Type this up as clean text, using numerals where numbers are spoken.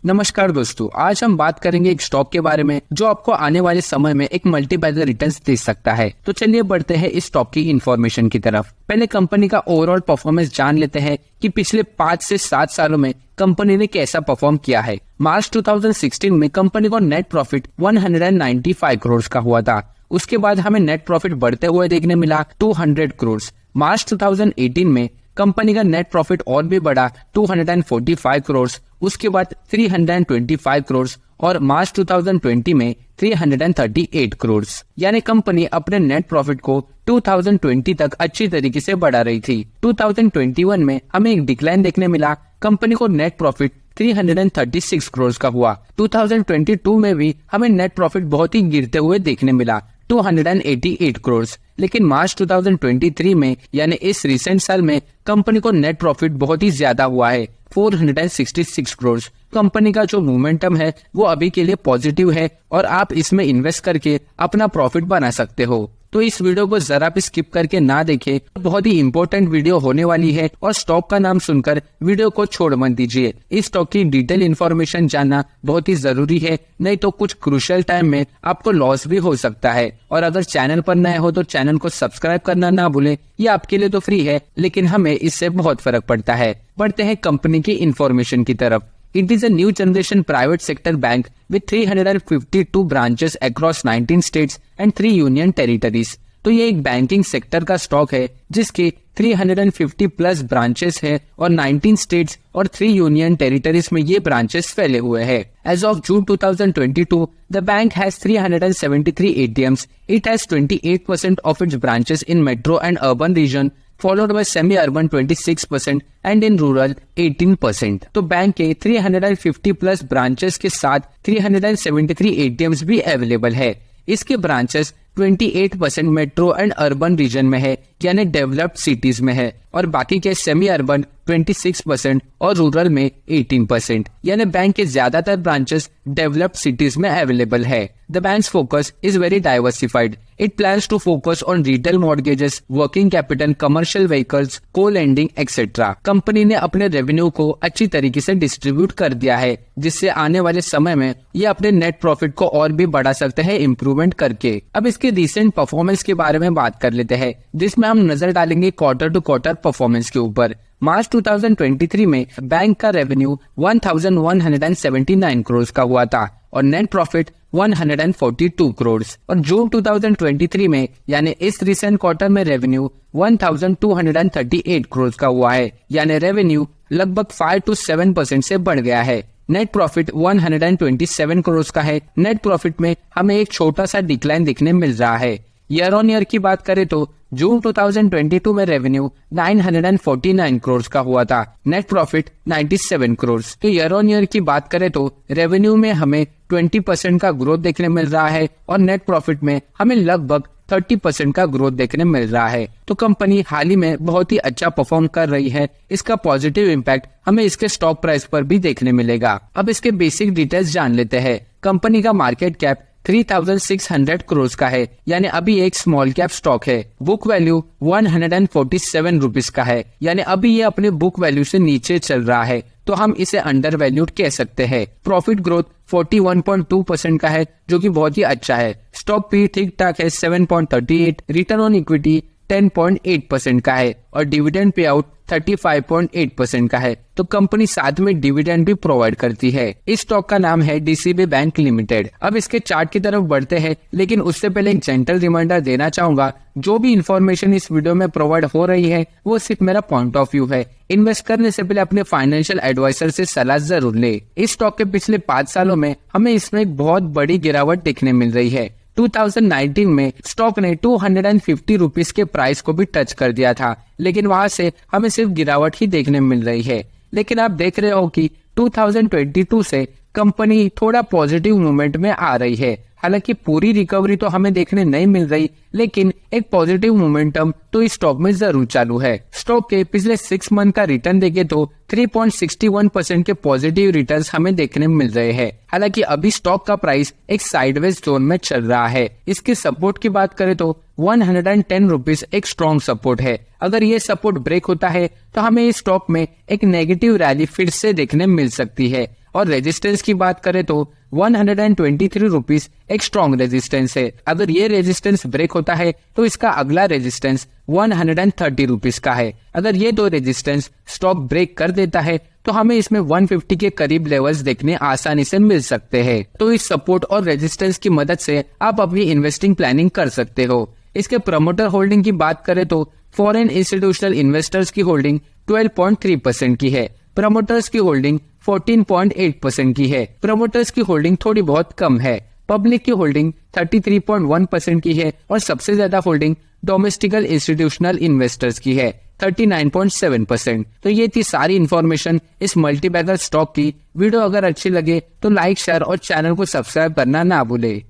नमस्कार दोस्तों, आज हम बात करेंगे एक स्टॉक के बारे में जो आपको आने वाले समय में एक मल्टीपैगर रिटर्न्स दे सकता है। तो चलिए बढ़ते हैं इस स्टॉक की इन्फॉर्मेशन की तरफ। पहले कंपनी का ओवरऑल परफॉर्मेंस जान लेते हैं कि पिछले 5 से 7 सालों में कंपनी ने कैसा परफॉर्म किया है। मार्च 2016 में कंपनी को नेट प्रॉफिट 195 करोड़ का हुआ था। उसके बाद हमें नेट प्रॉफिट बढ़ते हुए देखने मिला 200 करोड़। मार्च 2018 में कंपनी का नेट प्रॉफिट और भी बढ़ा 245 करोड़, उसके बाद 325 करोड़ और मार्च 2020 में 338 करोड़। यानी कंपनी अपने नेट प्रॉफिट को 2020 तक अच्छी तरीके से बढ़ा रही थी। 2021 में हमें एक डिक्लाइन देखने मिला। कंपनी को नेट प्रॉफिट 336 करोड़ का हुआ। 2022 में भी हमें नेट प्रॉफिट बहुत ही गिरते हुए देखने मिला 288 करोड़। लेकिन मार्च 2023 में यानी इस रिसेंट साल में कंपनी को नेट प्रॉफिट बहुत ही ज्यादा हुआ है 466 करोड़। कंपनी का जो मोमेंटम है वो अभी के लिए पॉजिटिव है और आप इसमें इन्वेस्ट करके अपना प्रॉफिट बना सकते हो। तो इस वीडियो को जरा भी स्किप करके ना देखें, बहुत ही इंपॉर्टेंट वीडियो होने वाली है और स्टॉक का नाम सुनकर वीडियो को छोड़ मत दीजिए। इस स्टॉक की डिटेल इन्फॉर्मेशन जानना बहुत ही जरूरी है, नहीं तो कुछ क्रूशियल टाइम में आपको लॉस भी हो सकता है। और अगर चैनल पर नए हो तो चैनल को सब्सक्राइब करना ना भूलें। ये आपके लिए तो फ्री है, लेकिन हमें इससे बहुत फर्क पड़ता है। बढ़ते हैं कंपनी की इन्फॉर्मेशन की तरफ। It is a new generation private sector bank with 352 branches across 19 states and 3 union territories। तो ये एक बैंकिंग सेक्टर का स्टॉक है जिसके 350 प्लस ब्रांचेस है और 19 स्टेट्स और 3 यूनियन टेरिटरीज में ये ब्रांचेस फैले हुए हैं। As of June 2022, the bank has 373 ATMs. It has 28% of its branches in metro and urban region, followed by semi-urban 26% and in rural 18%। तो बैंक के 350 प्लस ब्रांचेस के साथ 373 ATMs भी अवेलेबल है। इसके branches 28% metro and urban region में है, यानी डेवलप्ड सिटीज में है, और बाकी के सेमी अर्बन 26% और रूरल में 18%। यानी बैंक के ज्यादातर ब्रांचेस डेवलप्ड सिटीज में अवेलेबल है। The bank's focus is very diversified. It plans to focus on retail mortgages, working capital, commercial vehicles, co lending etcetera. Company ने अपने रेवेन्यू को अच्छी तरीके से डिस्ट्रीब्यूट कर दिया है, जिससे आने वाले समय में ये अपने नेट प्रॉफिट को और भी बढ़ा सकते हैं इम्प्रूवमेंट करके। अब इसके रिसेंट परफॉर्मेंस के बारे में बात कर लेते हैं, जिसमें हम नजर डालेंगे क्वार्टर टू क्वार्टर परफॉर्मेंस के ऊपर। मार्च 2023 में बैंक का रेवेन्यू 1179 करोड़ का हुआ था और नेट प्रॉफिट 142 करोड़। और जून 2023 में यानी इस रिसेंट क्वार्टर में रेवेन्यू 1238 करोड़ का हुआ है, यानी रेवेन्यू लगभग 5 to 7% से बढ़ गया है। नेट प्रॉफिट 127 करोड़ का है। नेट प्रॉफिट में हमें एक छोटा सा डिक्लाइन देखने मिल रहा है। ईयर ऑन ईयर की बात करें तो जून 2022 में रेवेन्यू 949 करोड़ का हुआ था, नेट प्रॉफिट 97 करोड़। तो ईयर ऑन ईयर की बात करें तो रेवेन्यू में हमें 20% का ग्रोथ देखने मिल रहा है और नेट प्रॉफिट में हमें लगभग 30% का ग्रोथ देखने मिल रहा है। तो कंपनी हाल ही में बहुत ही अच्छा परफॉर्म कर रही है। इसका पॉजिटिव इम्पैक्ट हमें इसके स्टॉक प्राइस पर भी देखने मिलेगा। अब इसके बेसिक डिटेल्स जान लेते हैं। कंपनी का मार्केट कैप 3600 करोड़ का है, यानी अभी एक स्मॉल कैप स्टॉक है। बुक वैल्यू 147 रुपीज का है, यानी अभी ये अपने बुक वैल्यू से नीचे चल रहा है, तो हम इसे अंडर वैल्यूड कह सकते हैं। प्रॉफिट ग्रोथ 41.2% का है, जो कि बहुत ही अच्छा है। स्टॉक पी ठीक ठाक है 7.38, रिटर्न ऑन इक्विटी 10.8% का है और डिविडेंड पे आउट 35.8% का है। तो कंपनी साथ में डिविडेंड भी प्रोवाइड करती है। इस स्टॉक का नाम है डीसीबी बैंक लिमिटेड। अब इसके चार्ट की तरफ बढ़ते हैं, लेकिन उससे पहले एक जेंटल रिमाइंडर देना चाहूंगा, जो भी इन्फॉर्मेशन इस वीडियो में प्रोवाइड हो रही है वो सिर्फ मेरा पॉइंट ऑफ व्यू है। इन्वेस्ट करने से पहले अपने फाइनेंशियल एडवाइजर से सलाह जरूर ले। इस स्टॉक के पिछले 5 सालों में हमें इसमें एक बहुत बड़ी गिरावट देखने मिल रही है। 2019 में स्टॉक ने 250 रुपीज के प्राइस को भी टच कर दिया था, लेकिन वहां से हमें सिर्फ गिरावट ही देखने मिल रही है। लेकिन आप देख रहे हो कि 2022 से कंपनी थोड़ा पॉजिटिव मूवमेंट में आ रही है। हालांकि पूरी रिकवरी तो हमें देखने नहीं मिल रही, लेकिन एक पॉजिटिव मोमेंटम तो इस स्टॉक में जरूर चालू है। स्टॉक के पिछले 6 मंथ का रिटर्न देखे तो 3.61% के पॉजिटिव रिटर्न्स हमें देखने मिल रहे हैं। हालांकि अभी स्टॉक का प्राइस एक साइडवेज जोन में चल रहा है। इसके सपोर्ट की बात करें तो 110 रुपीज एक स्ट्रॉन्ग सपोर्ट है। अगर ये सपोर्ट ब्रेक होता है तो हमें इस स्टॉक में एक नेगेटिव रैली फिर से देखने मिल सकती है। और रेजिस्टेंस की बात करें तो 123 रुपीज एक स्ट्रॉन्ग रेजिस्टेंस है। अगर ये रेजिस्टेंस ब्रेक होता है तो इसका अगला रेजिस्टेंस 130 रुपीज का है। अगर ये दो रेजिस्टेंस स्टॉक ब्रेक कर देता है तो हमें इसमें 150 के करीब लेवल्स देखने आसानी से मिल सकते हैं। तो इस सपोर्ट और रेजिस्टेंस की मदद से आप अपनी इन्वेस्टिंग प्लानिंग कर सकते हो। इसके प्रमोटर होल्डिंग की बात करें तो फॉरेन इंस्टीट्यूशनल इन्वेस्टर्स की होल्डिंग 12.3% की है। प्रमोटर्स की होल्डिंग 14.8% की है। प्रमोटर्स की होल्डिंग थोड़ी बहुत कम है। पब्लिक की होल्डिंग 33.1% की है और सबसे ज्यादा होल्डिंग डोमेस्टिकल इंस्टीट्यूशनल इन्वेस्टर्स की है 39.7%। तो ये थी सारी इन्फॉर्मेशन इस मल्टीबैगर स्टॉक की। वीडियो अगर अच्छी लगे तो लाइक शेयर और चैनल को सब्सक्राइब करना ना भूले।